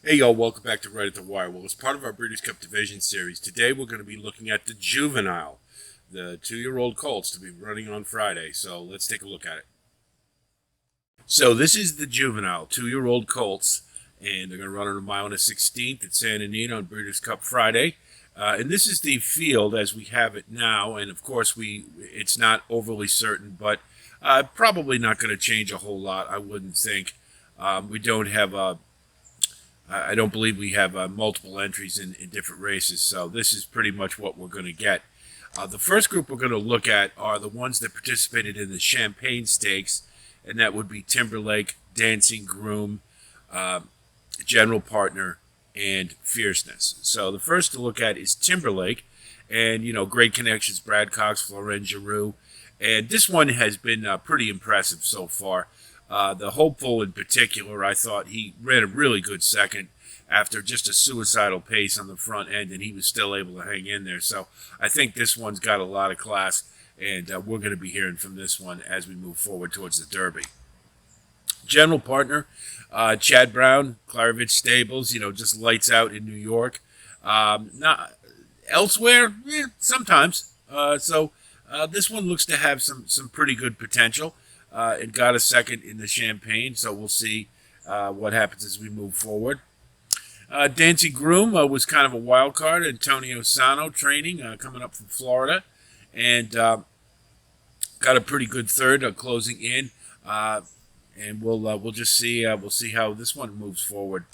Hey y'all, welcome back to Right at the Wire. Well, as part of our Breeders' Cup Division Series, today we're going to be looking at the Juvenile, the 2-year-old colts to be running on Friday. So let's take a look at it. So this is the Juvenile, 2-year-old colts, and they're going to run on a mile and a 16th at Santa Anita on Breeders' Cup Friday. And this is the field as we have it now, and of course it's not overly certain, but probably not going to change a whole lot, I wouldn't think. We don't have I don't believe we have multiple entries in different races, so this is pretty much what we're going to get. The first group we're going to look at are the ones that participated in the Champagne Stakes, and that would be Timberlake, Dancing Groom, General Partner, and Fierceness. So the first to look at is Timberlake, and, great connections, Brad Cox, Florent Giroux, and this one has been pretty impressive so far. The hopeful in particular, I thought he ran a really good second after just a suicidal pace on the front end, and he was still able to hang in there. So I think this one's got a lot of class, and we're going to be hearing from this one as we move forward towards the Derby. General Partner, Chad Brown, Claravich Stables, just lights out in New York. Not elsewhere, sometimes. So this one looks to have some pretty good potential. It got a second in the Champagne, so we'll see what happens as we move forward. Dancing Groom was kind of a wild card. Antonio Sano training, coming up from Florida, and got a pretty good third closing in. And we'll just see we'll see how this one moves forward.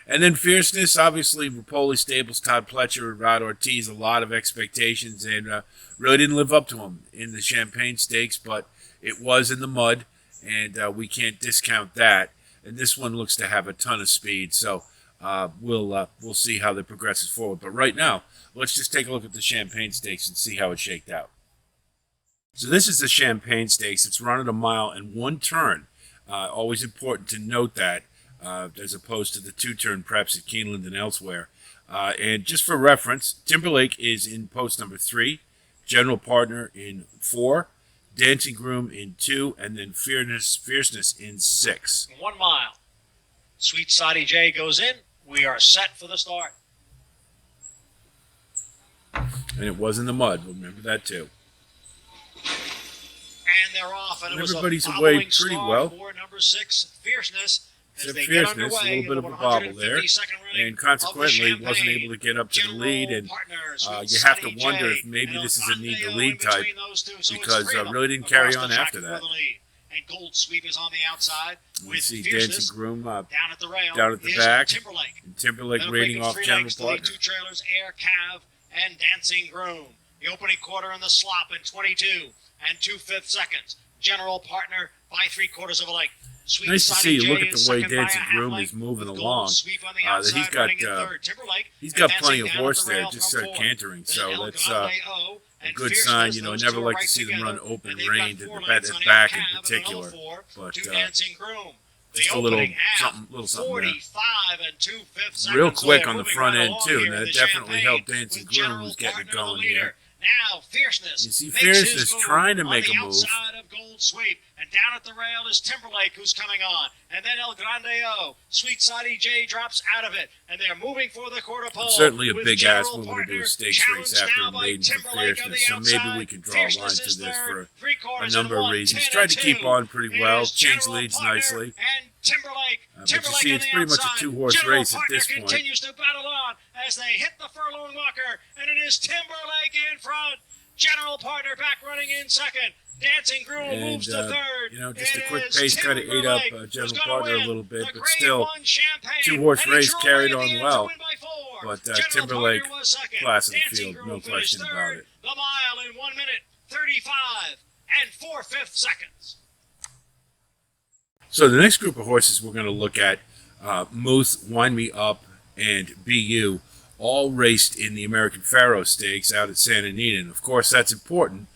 And then Fierceness, obviously, Rapoli Stables, Todd Pletcher, and Rod Ortiz, a lot of expectations, and really didn't live up to them in the Champagne Stakes, but it was in the mud, and we can't discount that. And this one looks to have a ton of speed, so we'll see how that progresses forward. But right now, let's just take a look at the Champagne Stakes and see how it shaked out. So this is the Champagne Stakes. It's run at a mile and one turn. Always important to note that, as opposed to the two-turn preps at Keeneland and elsewhere. And just for reference, Timberlake is in post number 3, General Partner in 4, Dancing Groom in 2, and then Fierceness in 6. 1 mile. Sweet Sadi J goes in. We are set for the start. And it was in the mud. Remember that too. And they're off. And everybody's away pretty well. For number 6, Fierceness. Fierceness, a little bit of a bobble there, and consequently wasn't able to get up to the lead, and you have to wonder if maybe this is a need-to-lead type, because really didn't carry on after that. And Gold Sweep is on the outside. We see Dancing Groom down at the rail. Down at the back. Timberlake. And Timberlake raiding off General Partner. 2 trailers, Air Cav and Dancing Groom. The opening quarter in the slop in 22 and 2/5 seconds. General Partner by 3/4 of a length. Sweet nice to see. J Look at the way second Dancing by a Groom half is moving length, along. That he's got plenty of horse there, just cantering. So that's a good sign. I never like to see them run open range at the back in particular. But just a little something there. Real quick on the front end too, and that definitely helped Dancing Groom, who's getting it going here. Now Fierceness. You see Fierceness trying to make a move. Outside of Gold Sweep, and down at the rail is Timberlake, who's coming on, and then El Grande O. Sweet Sadi J drops out of it, and they're moving for the quarter pole. It's certainly a big ass when we do a stakes race after Maiden for Fierceness, so maybe we can draw a line to this for a number of reasons. Tried to keep on pretty well, changed leads nicely. But you see, it's pretty much a 2-horse race at this point. Continues to battle on as they hit the furlong marker, and it is Timberlake in front. General Partner back running in second. Dancing Groom moves to third. Just a quick pace kind of ate up General Partner a little bit, but still, 2-horse race carried on well. But Timberlake, class of the field, no question about it. The mile in 1 minute, 35 and 4/5 seconds. So the next group of horses we're going to look at, Moose, Wind Me Up, and BU, all raced in the American Pharaoh Stakes out at Santa Anita. And of course, that's important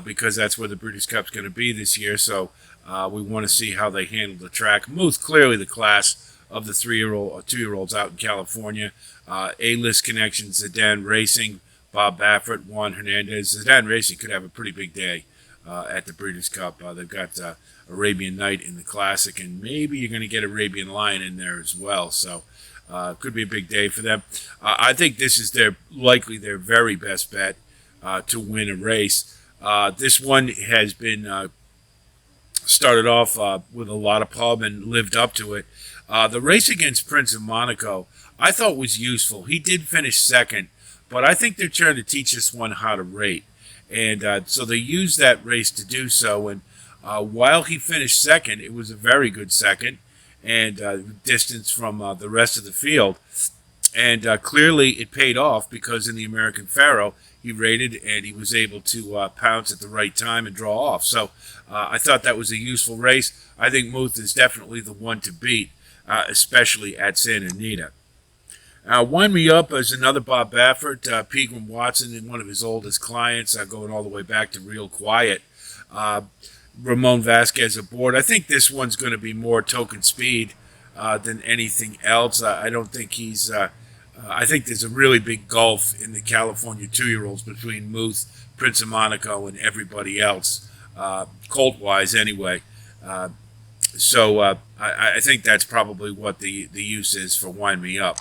because that's where the Breeders' Cup's going to be this year. So we want to see how they handle the track. Moose, clearly the class of the 3-year-old or 2-year-olds out in California. A-list connections, Zidane Racing, Bob Baffert, Juan Hernandez. Zidane Racing could have a pretty big day at the Breeders' Cup. They've got Arabian Night in the Classic, and maybe you're going to get Arabian Lion in there as well. So Could be a big day for them. I think this is likely their very best bet to win a race. This one has been started off with a lot of pub and lived up to it. The race against Prince of Monaco, I thought was useful. He did finish second, but I think they're trying to teach this one how to rate. And so they used that race to do so. And while he finished second, it was a very good second and distance from the rest of the field. And clearly it paid off because in the American Pharaoh, he rated and he was able to pounce at the right time and draw off. So I thought that was a useful race. I think Muth is definitely the one to beat, especially at Santa Anita. Wind Me Up is another Bob Baffert, Pegram Watson, and one of his oldest clients, going all the way back to Real Quiet. Ramon Vasquez aboard. I think this one's going to be more token speed than anything else. I don't think he's... I think there's a really big gulf in the California 2-year-olds between Muth, Prince of Monaco, and everybody else, colt-wise anyway. So I think that's probably what the use is for Wind Me Up.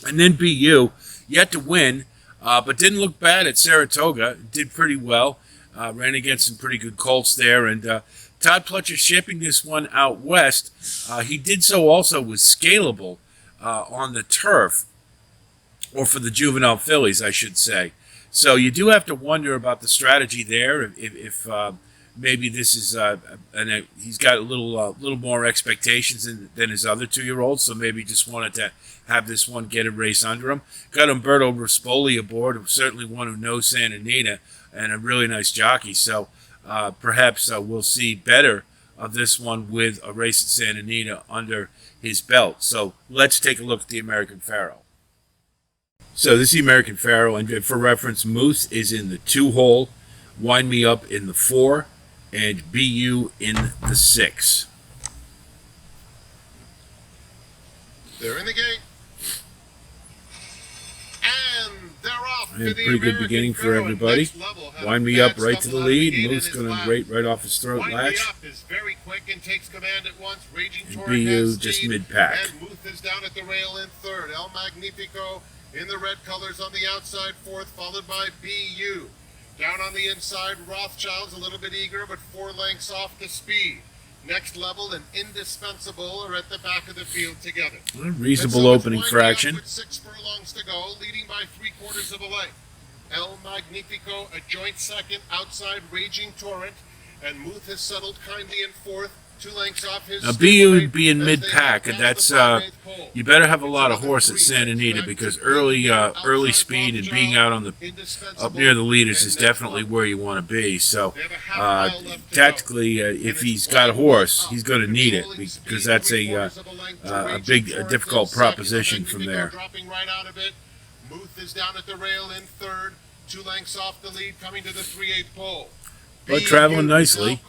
And then BU, yet to win, but didn't look bad at Saratoga. Did pretty well. Ran against some pretty good colts there. And Todd Pletcher shipping this one out west. He did so also with Scalable on the turf, or for the Juvenile fillies, I should say. So you do have to wonder about the strategy there. If maybe this is, and he's got a little more expectations than his other 2-year-olds, so maybe just wanted to have this one get a race under him. Got Umberto Rispoli aboard, certainly one who knows Santa Anita, and a really nice jockey. So perhaps we'll see better of this one with a race at Santa Anita under his belt. So let's take a look at the American Pharaoh. So this is the American Pharaoh, and for reference, Muth is in the 2-hole, Wind Me Up in the 4, and BU in the 6. They're in the gate. And they're off. A pretty good beginning for everybody. Wind Me Up right to the lead. Muth's going to rate right off his throat Wind Me latch. Up is very quick and takes command at once. Raging And Torrent BU has just speed, mid-pack. And Muth is down at the rail in third. El Magnifico in the red colors on the outside, fourth, followed by BU. Down on the inside, Rothschild's a little bit eager, but 4 lengths off the speed. Next Level and Indispensable are at the back of the field together. A reasonable opening fraction. With 6 furlongs to go, leading by 3/4 of a length. El Magnifico a joint second, outside Raging Torrent, and Muth has settled kindly in fourth, 2 lengths off his. Now BU would be in mid-pack, and that's you better have a lot of horse at Santa Anita because early speed and being out on the up near the leaders is definitely where you want to be. So tactically, if he's got a horse, he's going to need it because that's a difficult proposition from there. Dropping right out of it. Muth is down at the rail in third, 2 lengths off the lead, coming to the 3/8 pole. But traveling nicely,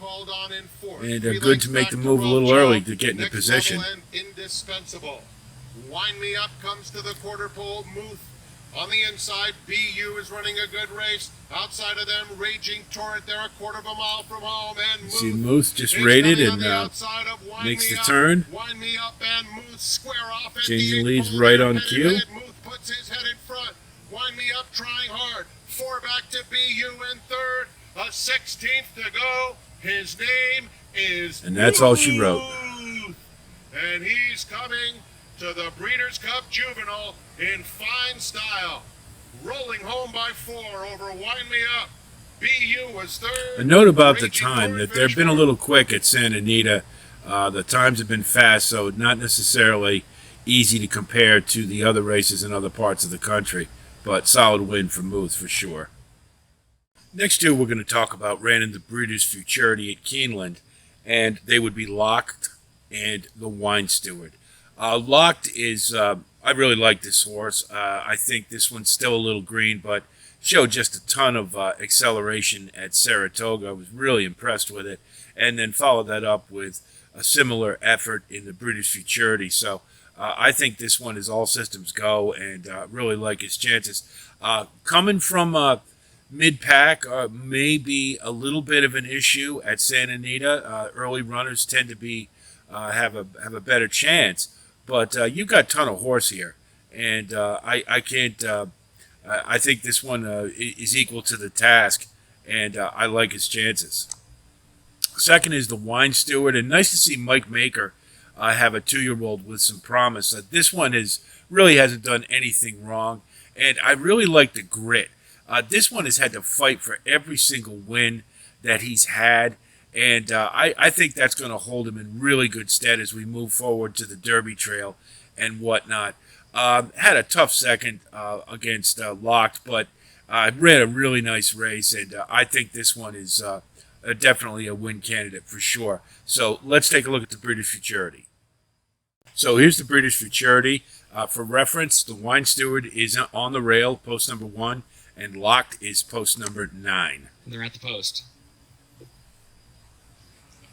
and good to make the move a little early to get into position. Indispensable. Wind Me Up comes to the quarter pole. Muth on the inside. BU is running a good race. Outside of them, Raging Torrent. They're 1/4 mile from home. And See, Muth just rated and makes the turn. Wind Me Up and Muth square off at Changing the leads pole. right on cue. Muth puts his head in front. Wind Me Up trying hard. 4 back to BU in third. A 16th to go. His name is And that's all she wrote. Muth. And he's coming to the Breeders' Cup Juvenile in fine style. Rolling home by 4 over Wind Me Up. BU was third. A note about the Raging time, Torrent that they've been a finished little quick at Santa Anita. The times have been fast, so not necessarily easy to compare to the other races in other parts of the country. But solid win for Muth for sure. Next year, we're going to talk about ran in the Breeders' Futurity at Keeneland, and they would be Locked and the Wine Steward. Locked is, I really like this horse. I think this one's still a little green, but showed just a ton of acceleration at Saratoga. I was really impressed with it, and then followed that up with a similar effort in the Breeders' Futurity. So I think this one is all systems go, and really like his chances. Coming from mid-pack may be a little bit of an issue at Santa Anita. Early runners tend to be have a better chance, But you've got a ton of horse here, and I can't. I think this one is equal to the task, and I like his chances. Second is the Wine Steward, and nice to see Mike Maker have a 2-year-old with some promise. This one really hasn't done anything wrong, and I really like the grit. This one has had to fight for every single win that he's had, and I think that's going to hold him in really good stead as we move forward to the Derby Trail and whatnot. Had a tough second against Locked, but ran a really nice race, and I think this one is definitely a win candidate for sure. So let's take a look at the British Futurity. So here's the British Futurity. For reference, the Wine Steward is on the rail, post number 1, and Locked is post number 9. They're at the post.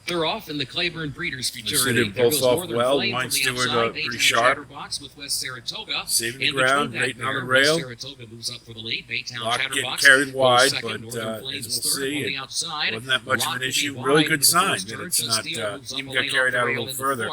They're off in the Claiborne Breeders' Futurity. They're both off well. Wine Steward pretty sharp. With West Saratoga. Saving the ground, rating on the rail. Saratoga moves up for the lead. Lock getting carried wide, but as we'll see, it wasn't that much of an issue. Really good sign that it's not even got carried out a little further.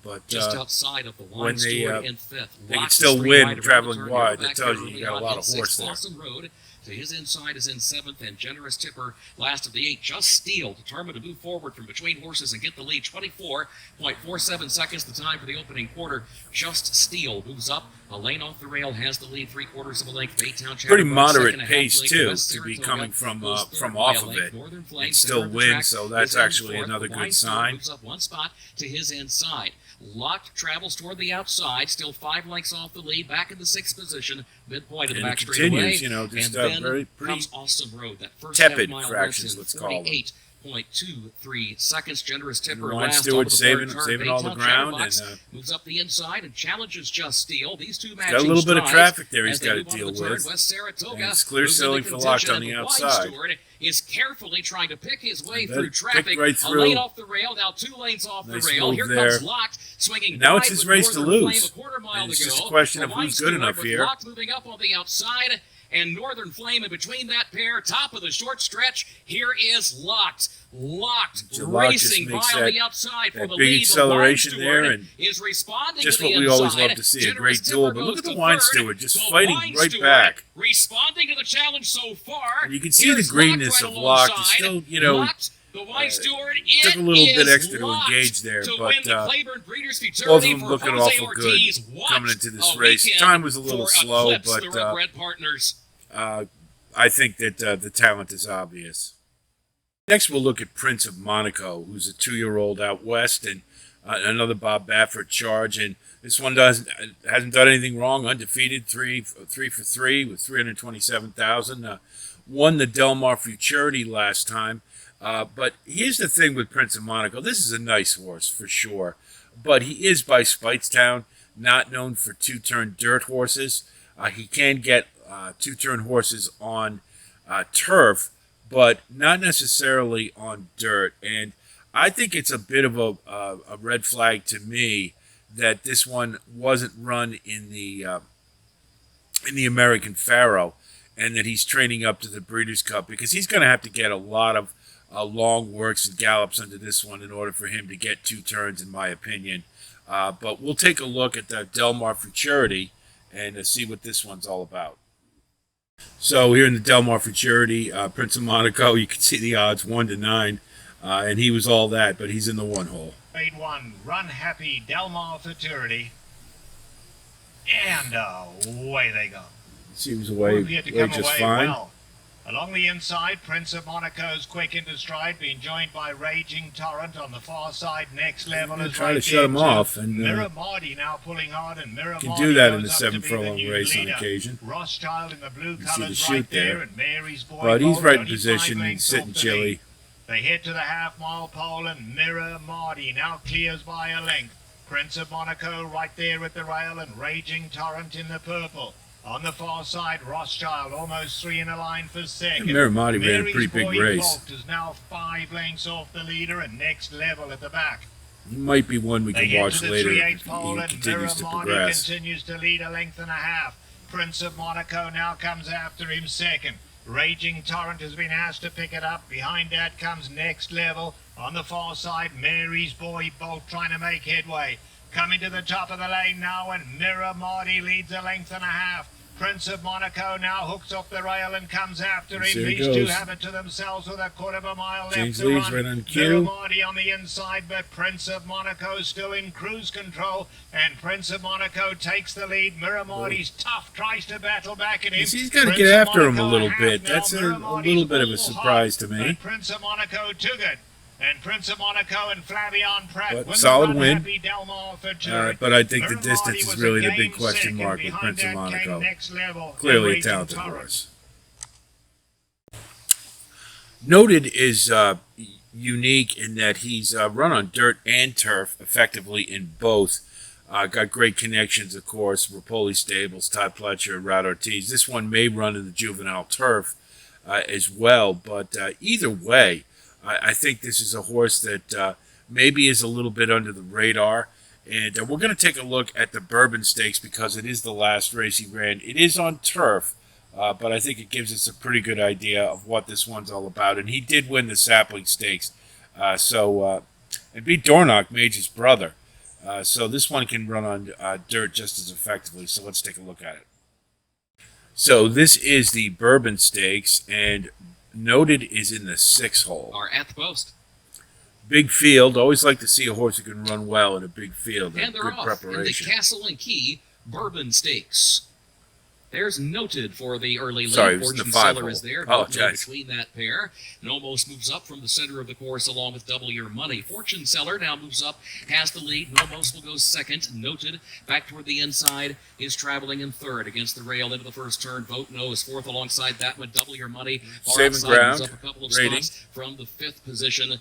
But just outside of the when they in fifth, they can still win traveling wide, that tells you got a lot of horse there. Road. To his inside is in 7th, and Generous Tipper, last of the 8. Just Steele, determined to move forward from between horses and get the lead. 24.47 seconds, the time for the opening quarter. Just Steele moves up. A lane off the rail has the lead, 3/4 of a length. Baytown pretty moderate pace too, to be coming from off of it and still win. So that's actually another good sign. Moves up 1 spot to his inside. Locked travels toward the outside, still 5 lengths off the lead, back in the 6th position, midpoint of the back straightaway. You know, just and then comes Awesome Road. That first tepid half-mile fractions, let's call them. 48.23 seconds. Generous Tipper Wine last Steward on the saving all the ground, and moves up the inside and challenges Just Steele. These two matching got a little bit of traffic there he's got to deal with. West Saratoga, and it's clear sailing for Locked on the outside. Is carefully trying to pick his way through traffic. Right through. A lane off the rail, now 2 lanes off the rail. Here comes Locked, swinging. Now it's his race to lose. It's just a question of who's good enough here. Locked moving up on the outside, and Northern Flame in between that pair. Top of the short stretch. Here is Locked racing by on the outside for the big lead. acceleration there, and is responding just to what the we inside. always love to see, a great duel. But look at the Wine Steward just The fighting Wine right Steward back. Responding to the challenge so far. And you can see the greenness of Locked. He's still, you know, the Wine Steward took a little bit extra to engage there, but both of them looking awful good coming into this race. Time was a little slow, but I think that the talent is obvious. Next, we'll look at Prince of Monaco, who's a 2-year-old out west, and another Bob Baffert charge. And this one hasn't done anything wrong. Undefeated, 3 for 3 with 327,000. Won the Del Mar Futurity last time. But here's the thing with Prince of Monaco. This is a nice horse for sure, but he is by Speightstown, not known for 2-turn dirt horses. He can get 2-turn horses on turf, but not necessarily on dirt. And I think it's a bit of a red flag to me that this one wasn't run in the American Pharaoh, and that he's training up to the Breeders' Cup, because he's going to have to get a lot of long works and gallops under this one in order for him to get 2 turns, in my opinion. But we'll take a look at the Del Mar Futurity and see what this one's all about. So here in the Del Mar Futurity, Prince of Monaco, you can see the odds 1-9, and he was all that, but he's in the 1 hole. Grade 1, Run Happy Del Mar Futurity, and away they go. Seems away just fine. Well. Along the inside, Prince of Monaco's quick into stride, being joined by Raging Torrent on the far side. Next level is try to shut him off, and Mirror Marty now pulling hard, and Mirror can Marty do that in the goes up 7 to be the furlong new race leader. on occasion. Rothschild in the blue You see the colours shoot right there, and Mary's Boy but he's Bolt right in only position 5 and lengths sitting off the chilly. lead. They head to the half-mile pole, and Mirror Marty now clears by a length. Prince of Monaco right there at the rail, and Raging Torrent in the purple. On the far side, Rothschild almost 3 in a line for second. And Marty ran a pretty big race. Bolt is now 5 lengths off the leader, and Next Level at the back. He might be one we can watch later if he pole, and continues to Marty progress. continues to lead a length and a half. Prince of Monaco now comes after him second. Raging Torrent has been asked to pick it up. Behind that comes Next Level. On the far side, Mary's Boy Bolt trying to make headway. Coming to the top of the lane now, and Mirror Marty leads a length and a half. Prince of Monaco now hooks off the rail and comes after him. These two have it to themselves with a quarter of a mile left to run. Right on cue. Mirror Marty on the inside, but Prince of Monaco still in cruise control, and Prince of Monaco takes the lead. Mirror Marty's tough, tries to battle back at him. He's got to get after him a little bit. That's a little bit of a surprise to me. Prince of Monaco took it. And Prince of Monaco and Flavion Pratt But solid win. But I think the distance is really the big question mark with Prince of Monaco. Clearly a talented horse. Noted is unique in that he's run on dirt and turf effectively in both. Got great connections, of course. Rapoli Stables, Todd Pletcher, Rod Ortiz. This one may run in the juvenile turf as well, but either way, I think this is a horse that maybe is a little bit under the radar. And we're going to take a look at the Bourbon Stakes because it is the last race he ran. It is on turf, but I think it gives us a pretty good idea of what this one's all about. And he did win the Sapling Stakes. And beat Dornoch, Mage's brother. So this one can run on dirt just as effectively. So let's take a look at it. So this is the Bourbon Stakes, and Noted is in the 6th hole. Are at the post. Big field. Always like to see a horse who can run well in a big field. And they're good off preparation. in the Castle and Key Bourbon Stakes. There's Noted for the early Sorry, lead. it was in the Fortune 5 Seller hole. is there. Apologize. Between that pair. Nomos moves up from the center of the course along with Double Your Money. Fortune Seller now moves up, has the lead. Nomos will go second. Noted back toward the inside is traveling in third against the rail into the first turn. Vote No is fourth alongside that one. Double Your Money. Saving ground. Moves up a couple of Rating. spots from the 5th position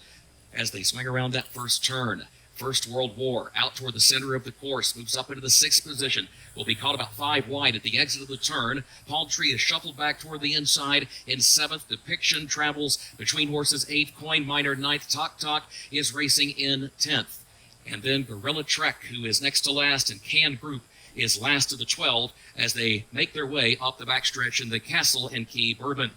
as they swing around that first turn. First World War out toward the center of the course, moves up into the 6th position, will be caught about 5 wide at the exit of the turn. Palm Tree is shuffled back toward the inside in 7th. Depiction travels between horses 8th, Coin Miner 9th, Talk Talk is racing in 10th. And then Gorilla Trek, who is next to last, and Can Group is last of the 12 as they make their way up the backstretch in the Castle and Key Bourbon.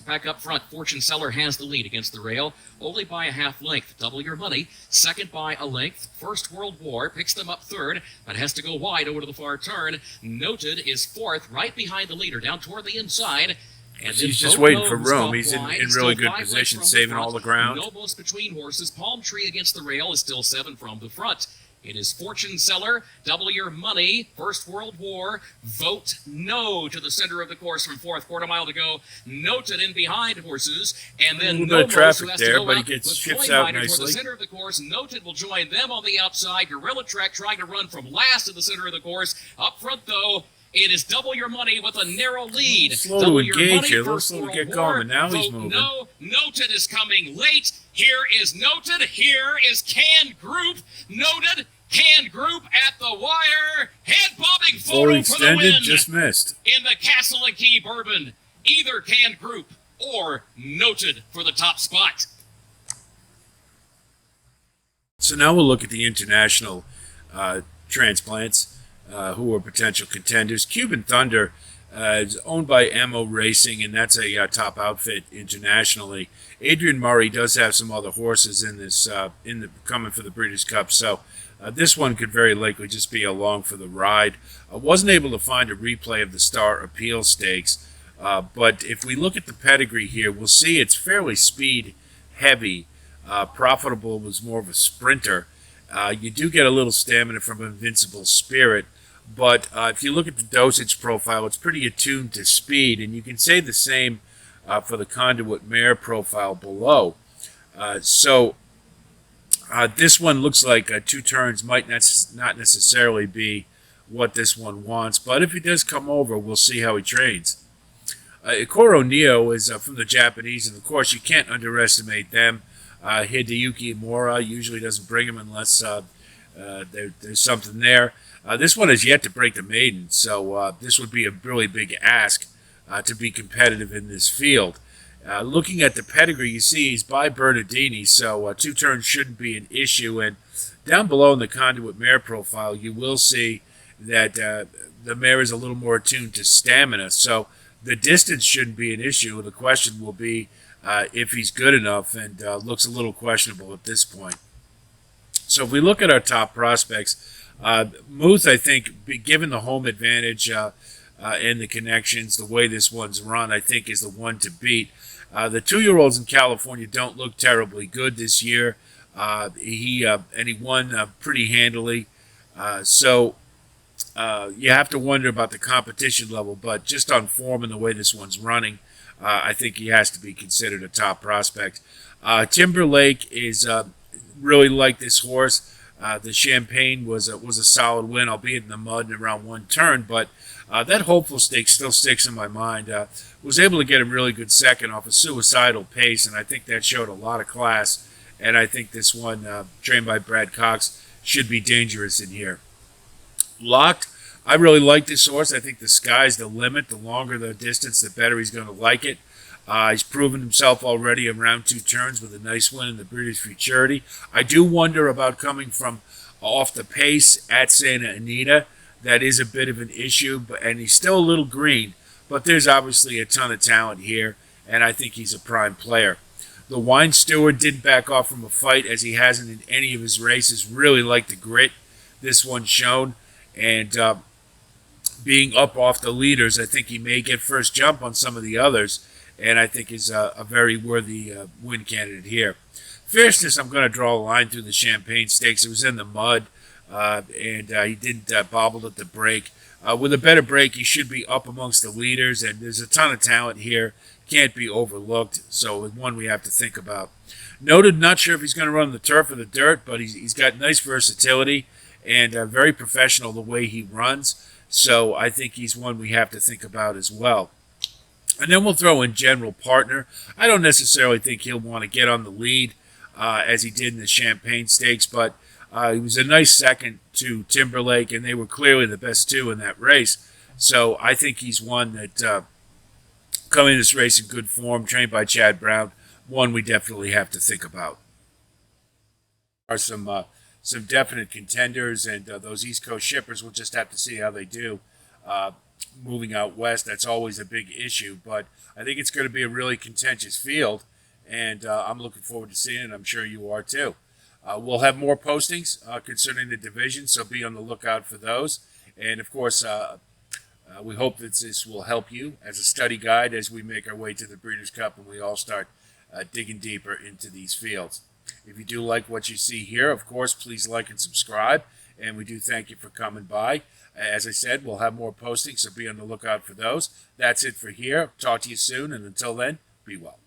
Back up front, Fortune Seller has the lead against the rail, only by a half length. Double Your Money, second by a length. First World War picks them up third, but has to go wide over to the far turn. Noted is fourth, right behind the leader, down toward the inside. And he's just waiting for room. He's in really good position, saving all the ground. Nomos between horses. Palm Tree against the rail is still 7 from the front. It is Fortune Seller, Double Your Money, First World War, Vote No to the center of the course from 4th, quarter mile to go. Noted in behind horses, and then a little bit of Nomos, traffic who has there, to go but he out gets with shifts Coin out Miner toward the nicely. center of the course. Noted will join them on the outside. Gorilla Trek trying to run from last to the center of the course. Up front, though, it is Double Your Money with a narrow lead. Slow Double to Your engage Money, here, a little First slow to World get War, going, and now he's Vote moving. No. Noted is coming late. Here is Noted. Here is Can Group. Noted. Can Group at the wire. Head-bobbing Fully photo for the extended, win just missed. in the Castle and Key Bourbon. Either Can Group or Noted for the top spot. So now we'll look at the international transplants who are potential contenders. Cuban Thunder is owned by Ammo Racing, and that's a top outfit internationally. Adrian Murray does have some other horses in this coming for the Breeders' Cup, so this one could very likely just be along for the ride. I wasn't able to find a replay of the Star Appeal Stakes, but if we look at the pedigree here, we'll see it's fairly speed heavy. Profitable was more of a sprinter. You do get a little stamina from Invincible Spirit, but if you look at the dosage profile, it's pretty attuned to speed, and you can say the same for the Conduit Mare profile below. This one looks like 2 turns might not necessarily be what this one wants, but if he does come over, we'll see how he trains. Ikoro Neo is from the Japanese, and of course you can't underestimate them. Hideyuki Mora usually doesn't bring him unless there's something there. This one has yet to break the maiden, so this would be a really big ask to be competitive in this field. Looking at the pedigree, you see he's by Bernardini, so 2 turns shouldn't be an issue. And down below in the Conduit Mare profile, you will see that the mare is a little more attuned to stamina, so the distance shouldn't be an issue. The question will be if he's good enough, and looks a little questionable at this point. So if we look at our top prospects, Muth, I think, given the home advantage and the connections, the way this one's run, I think is the one to beat. The 2-year-olds in California don't look terribly good this year. He won pretty handily. So you have to wonder about the competition level, but just on form and the way this one's running, I think he has to be considered a top prospect. Timberlake is really like this horse. The Champagne was a solid win, albeit in the mud and around one turn, but that Hopeful Stake still sticks in my mind. Was able to get a really good second off a suicidal pace, and I think that showed a lot of class. And I think this one, trained by Brad Cox, should be dangerous in here. Locked, I really like this horse. I think the sky's the limit. The longer the distance, the better he's going to like it. He's proven himself already around 2 turns with a nice win in the British Futurity. I do wonder about coming from off the pace at Santa Anita. That is a bit of an issue, and he's still a little green, but there's obviously a ton of talent here, and I think he's a prime player. The Wine Steward didn't back off from a fight, as he hasn't in any of his races. Really like the grit this one's shown, and being up off the leaders, I think he may get first jump on some of the others, and I think is a very worthy win candidate here. Fierceness, I'm going to draw a line through the Champagne Stakes. It was in the mud, and he didn't bobble at the break. With a better break, he should be up amongst the leaders, and there's a ton of talent here. Can't be overlooked, so one we have to think about. Noted, not sure if he's going to run the turf or the dirt, but he's got nice versatility and very professional the way he runs, so I think he's one we have to think about as well. And then we'll throw in General Partner. I don't necessarily think he'll want to get on the lead as he did in the Champagne Stakes, but he was a nice second to Timberlake, and they were clearly the best 2 in that race. So I think he's one that coming in this race in good form, trained by Chad Brown, one we definitely have to think about. There are some definite contenders, and those East Coast shippers, we'll just have to see how they do. Moving out west, that's always a big issue, but I think it's going to be a really contentious field, and I'm looking forward to seeing it. I'm sure you are too. We'll have more postings concerning the division, so be on the lookout for those. And of course, we hope that this will help you as a study guide as we make our way to the Breeders' Cup and we all start digging deeper into these fields. If you do like what you see here, of course, please like and subscribe, and we do thank you for coming by. As I said, we'll have more postings, so be on the lookout for those. That's it for here. Talk to you soon, and until then, be well.